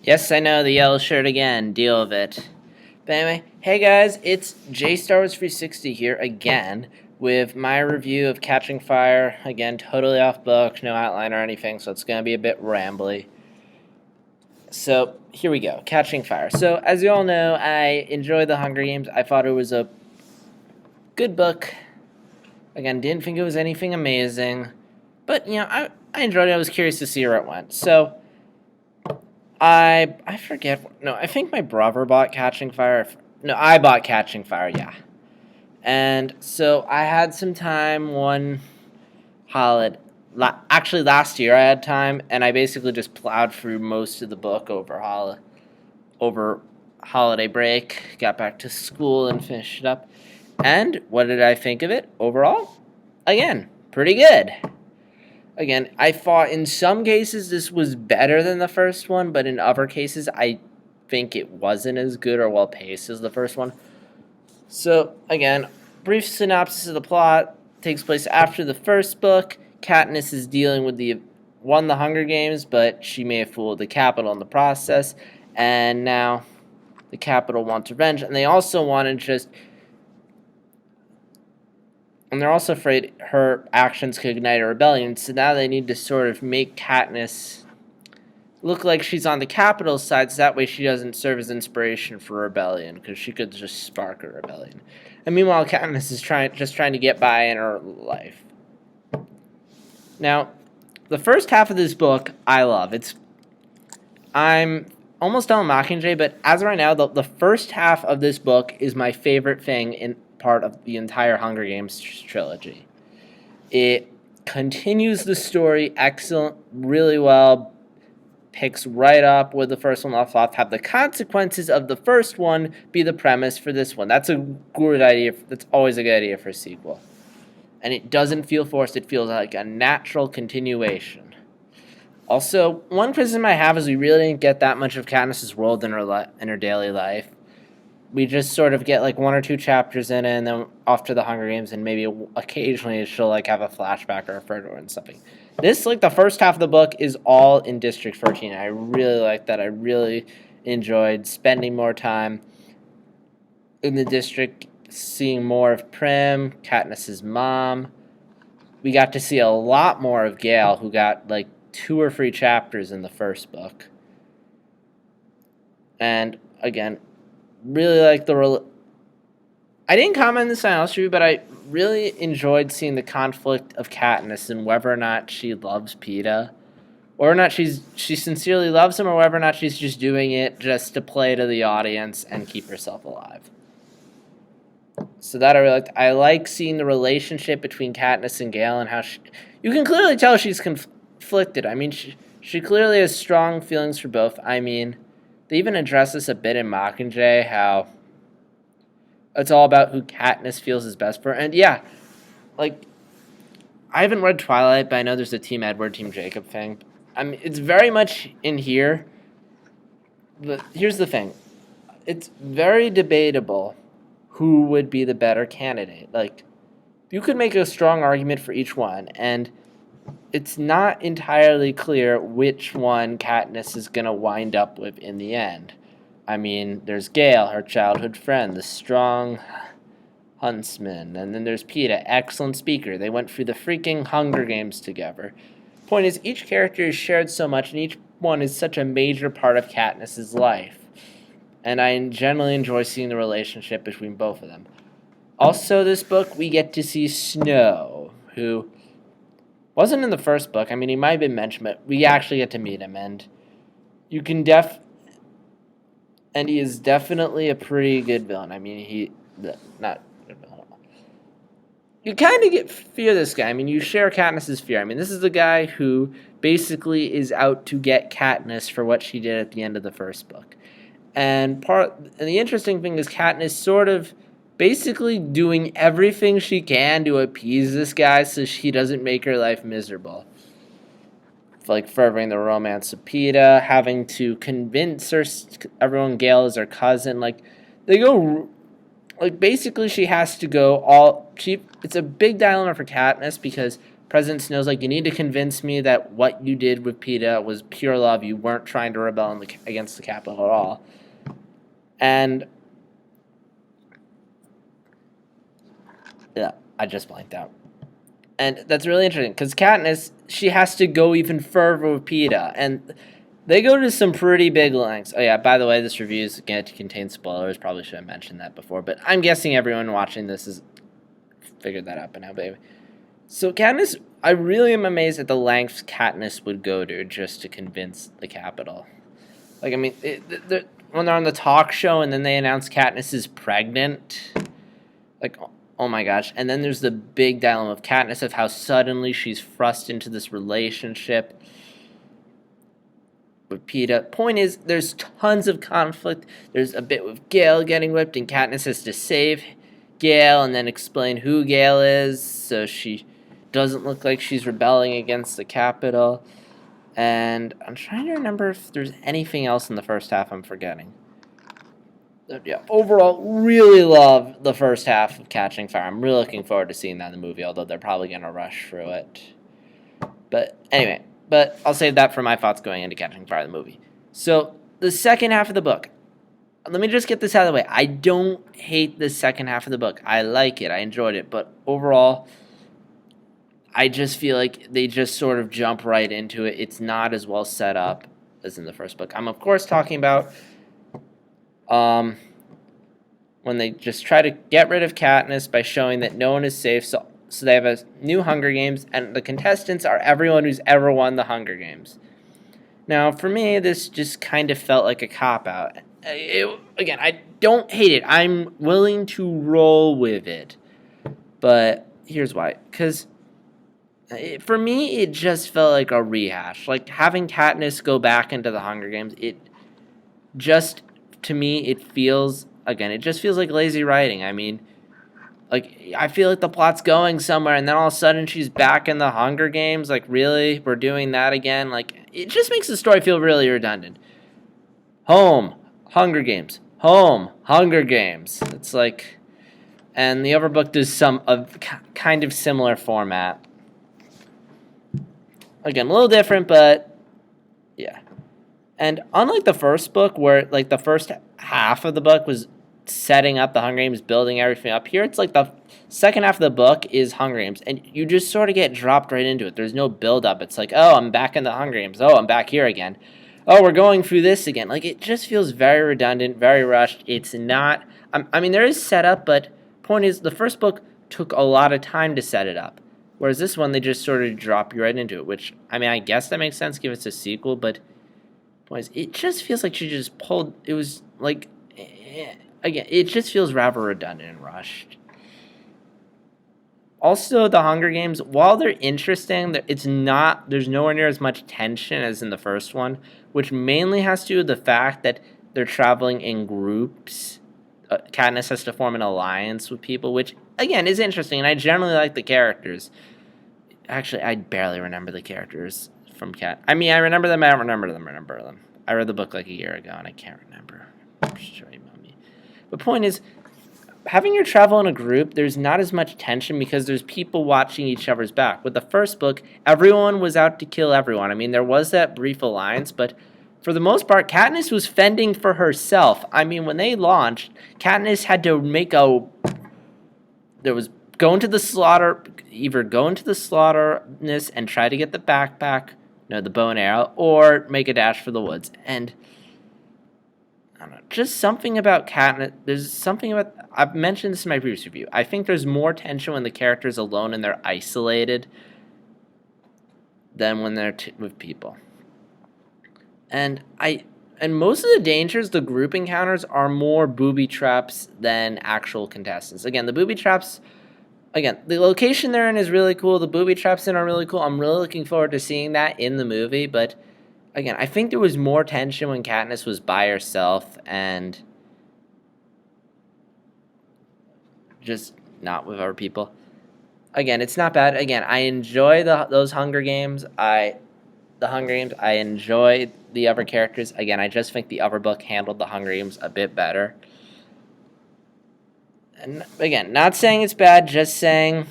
Yes, I know, the yellow shirt again. Deal with it. But anyway, hey guys, it's J Star Wars 360 here again with my review of Catching Fire. Again, totally off book, no outline or anything, so it's gonna be a bit rambly. So here we go, Catching Fire. So as you all know, I enjoyed the Hunger Games. I thought it was a good book. Again, didn't think it was anything amazing, but I enjoyed it. I was curious to see where it went. So I forget. No, I think my brother bought Catching Fire. No, I bought Catching Fire. Yeah, and so I had some time one holiday. Actually, last year I had time, and I basically just plowed through most of the book over holiday break. Got back to school and finished it up. And what did I think of it overall? Again, pretty good. Again, I thought in some cases this was better than the first one, but in other cases I think it wasn't as good or well paced as the first one. So, again, brief synopsis of the plot takes place after the first book. Katniss is dealing with the Hunger Games, but she may have fooled the Capitol in the process, and now the Capitol wants revenge, and they also want to just and they're also afraid her actions could ignite a rebellion, so now they need to sort of make Katniss look like she's on the Capitol's side, so that way she doesn't serve as inspiration for rebellion, because she could just spark a rebellion. And meanwhile, Katniss is trying to get by in her life. Now, the first half of this book, I love. I'm almost done with Mockingjay, but as of right now, the first half of this book is my favorite thing in part of the entire Hunger Games trilogy. It continues the story excellent, really well, picks right up where the first one left off, have the consequences of the first one be the premise for this one. That's a good idea. That's always a good idea for a sequel. And it doesn't feel forced. It feels like a natural continuation. Also, one criticism I have is we really didn't get that much of Katniss's world in her daily life. We just sort of get like one or two chapters in it, and then off to the Hunger Games, and maybe occasionally she'll like have a flashback or a photo and something. This, like the first half of the book, is all in District 13. I really like that. I really enjoyed spending more time in the district, seeing more of Prim, Katniss's mom. We got to see a lot more of Gale, who got like 2 or 3 chapters in the first book. And again, really like I didn't comment on this on Elstree, but I really enjoyed seeing the conflict of Katniss and whether or not she loves Peeta, or not she sincerely loves him, or whether or not she's just doing it just to play to the audience and keep herself alive. So that I really liked. I like seeing the relationship between Katniss and Gale and how you can clearly tell she's conflicted. I mean, she clearly has strong feelings for both. I mean, they even address this a bit in Mockingjay, how it's all about who Katniss feels is best for her. And yeah, like, I haven't read Twilight, but I know there's a Team Edward, Team Jacob thing. I mean, it's very much in here. But here's the thing. It's very debatable who would be the better candidate. Like, you could make a strong argument for each one, and it's not entirely clear which one Katniss is going to wind up with in the end. I mean, there's Gale, her childhood friend, the strong huntsman, and then there's Peeta, excellent speaker. They went through the freaking Hunger Games together. Point is, each character is shared so much, and each one is such a major part of Katniss's life. And I generally enjoy seeing the relationship between both of them. Also, this book, we get to see Snow, who wasn't in the first book. I mean, he might have been mentioned, but we actually get to meet him, and you can and he is definitely a pretty good villain. I mean, not good villain. You kind of get fear this guy. I mean, you share Katniss's fear. I mean, this is the guy who basically is out to get Katniss for what she did at the end of the first book. And the interesting thing is Katniss sort of basically doing everything she can to appease this guy so she doesn't make her life miserable. Like furthering the romance of Peeta, having to convince everyone Gale is her cousin. Like, they go, like, basically she has to go it's a big dilemma for Katniss because President Snow's like, you need to convince me that what you did with PETA was pure love. You weren't trying to rebel against the Capitol at all. And yeah, I just blanked out. And that's really interesting because Katniss, she has to go even further with PETA. And they go to some pretty big lengths. Oh, yeah, by the way, this review is going to contain spoilers. Probably should have mentioned that before. But I'm guessing everyone watching this has figured that out by now, baby. So Katniss, I really am amazed at the lengths Katniss would go to just to convince the Capitol. Like, I mean, when they're on the talk show and then they announce Katniss is pregnant, like, oh my gosh. And then there's the big dilemma of Katniss of how suddenly she's thrust into this relationship with PETA. Point is, there's tons of conflict. There's a bit with Gale getting whipped, and Katniss has to save Gale and then explain who Gale is so she doesn't look like she's rebelling against the Capitol. And I'm trying to remember if there's anything else in the first half I'm forgetting. Yeah, overall, really love the first half of Catching Fire. I'm really looking forward to seeing that in the movie, although they're probably going to rush through it. But anyway, I'll save that for my thoughts going into Catching Fire, the movie. So, the second half of the book. Let me just get this out of the way. I don't hate the second half of the book. I like it. I enjoyed it. But overall, I just feel like they just sort of jump right into it. It's not as well set up as in the first book. I'm, of course, talking about when they just try to get rid of Katniss by showing that no one is safe. So they have a new Hunger Games, and the contestants are everyone who's ever won the Hunger Games. Now, for me, this just kind of felt like a cop-out. Again, I don't hate it. I'm willing to roll with it. But here's why. Because for me, it just felt like a rehash. Like, having Katniss go back into the Hunger Games, to me, it just feels like lazy writing. I mean, like, I feel like the plot's going somewhere, and then all of a sudden she's back in the Hunger Games. Like, really? We're doing that again? Like, it just makes the story feel really redundant. Home, Hunger Games. Home, Hunger Games. It's like, and the other book does some of kind of similar format. Again, a little different, but yeah. And unlike the first book, where like the first half of the book was setting up the Hunger Games, building everything up, here it's like the second half of the book is Hunger Games, and you just sort of get dropped right into it. There's no build up. It's like, oh, I'm back in the Hunger Games. Oh, I'm back here again. Oh, we're going through this again. Like, it just feels very redundant, very rushed. It's not. I mean, there is setup, but point is, the first book took a lot of time to set it up. Whereas this one, they just sort of drop you right into it, which, I mean, I guess that makes sense, give it a sequel, but it just feels like she just pulled, it was like, again, it just feels rather redundant and rushed. Also, the Hunger Games, while they're interesting, there's nowhere near as much tension as in the first one, which mainly has to do with the fact that they're traveling in groups. Katniss has to form an alliance with people, which, again, is interesting, and I generally like the characters. Actually, I barely remember the characters from Cat. I mean, I remember them, I don't remember them. I read the book like a year ago, and I can't remember. Shame on me. The point is, having your travel in a group, there's not as much tension because there's people watching each other's back. With the first book, everyone was out to kill everyone. I mean, there was that brief alliance, but for the most part, Katniss was fending for herself. I mean, when they launched, Katniss had to go into the slaughterness and try to get the backpack, the bow and arrow, or make a dash for the woods. And I don't know, just something about Katniss. There's something about, I've mentioned this in my previous review. I think there's more tension when the character's alone and they're isolated than when they're with people. And most of the dangers, the group encounters, are more booby traps than actual contestants. Again, the booby traps, the location they're in is really cool. The booby traps in are really cool. I'm really looking forward to seeing that in the movie. But, again, I think there was more tension when Katniss was by herself and just not with other people. Again, it's not bad. Again, I enjoy those Hunger Games. I enjoy the other characters. Again, I just think the other book handled the Hunger Games a bit better. And again, not saying it's bad, just saying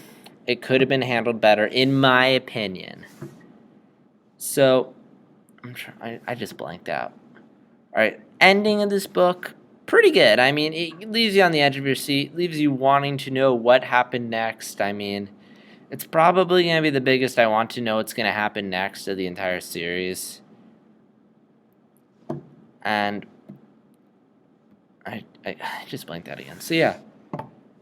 It could have been handled better, in my opinion. So, I just blanked out. All right, ending of this book, pretty good. I mean, it leaves you on the edge of your seat, leaves you wanting to know what happened next. I mean, it's probably going to be the biggest I want to know what's going to happen next of the entire series. And I just blanked out again. So, yeah.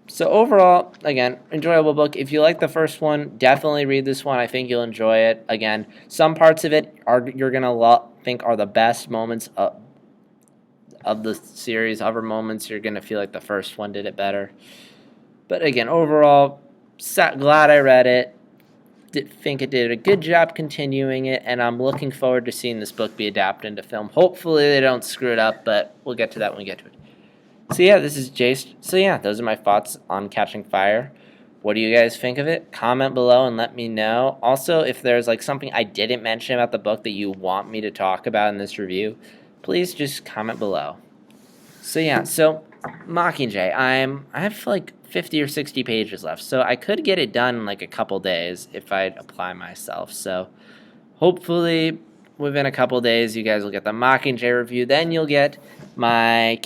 So, overall, again, enjoyable book. If you like the first one, definitely read this one. I think you'll enjoy it. Again, some parts of it you're going to think are the best moments of the series. Other moments, you're going to feel like the first one did it better. But, again, overall, glad I read it. Think it did a good job continuing it, and I'm looking forward to seeing this book be adapted into film. Hopefully they don't screw it up, but we'll get to that when we get to it. So yeah, this is Jace. So yeah, those are my thoughts on Catching Fire. What do you guys think of it? Comment below and let me know. Also, if there's like something I didn't mention about the book that you want me to talk about in this review, please just comment below. So yeah, so Mockingjay, I have like 50 or 60 pages left, so I could get it done in like a couple days if I'd apply myself. So hopefully within a couple days you guys will get the Mockingjay review. Then you'll get my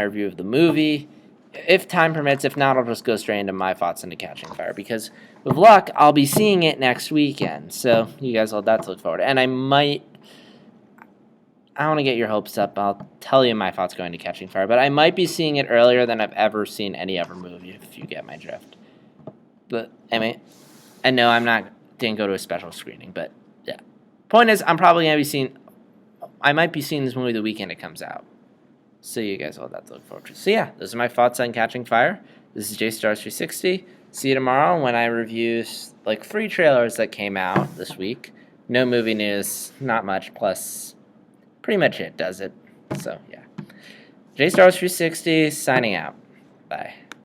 review of the movie. If time permits, if not, I'll just go straight into my thoughts into Catching Fire, because with luck, I'll be seeing it next weekend. So you guys will have that to look forward to. And I don't want to get your hopes up. I'll tell you my thoughts going to Catching Fire, but I might be seeing it earlier than I've ever seen any other movie, if you get my drift. But anyway, I know didn't go to a special screening, but yeah. Point is, I might be seeing this movie the weekend it comes out. So you guys all have that to look forward to. So yeah, those are my thoughts on Catching Fire. This is JStars360. See you tomorrow when I review like 3 trailers that came out this week. No movie news, not much, plus pretty much it does it. So yeah. JStars360 signing out. Bye.